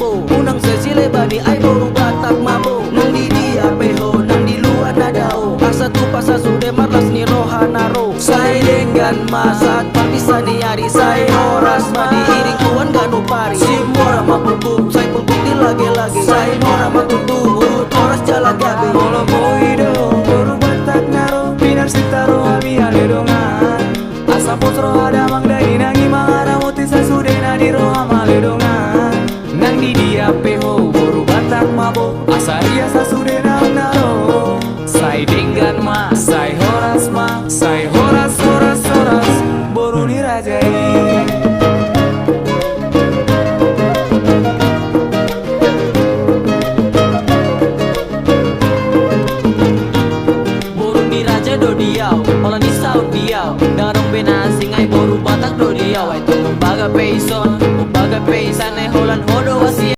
Unang sesile bani ay boru batak mabo. Nang di dia peho, nang di luar nadao. Asa tu pasa sude marlas ni rohanaro. Say dengan masat papisa ni ari say horas madi iring tuan ganu pari. Simora mapulbuk, say pulbuk di lagi-lagi. Say mora matutuhut, horas jalan gabi. Bolo boido, boru batak naro. Pinar sitaro abi aledongan. Asa potro ada mang dai nangi mangara moti sasude na di roha maledongan. Nang di dia peho boru batak mabo. Asa ria sasude na naro. Say dengan ma, say horas ma, say horas horas horas. Boru ni rajai. Do diau, olah ni saut diau. Darong bena singai boru batak do diau. Itu baga peison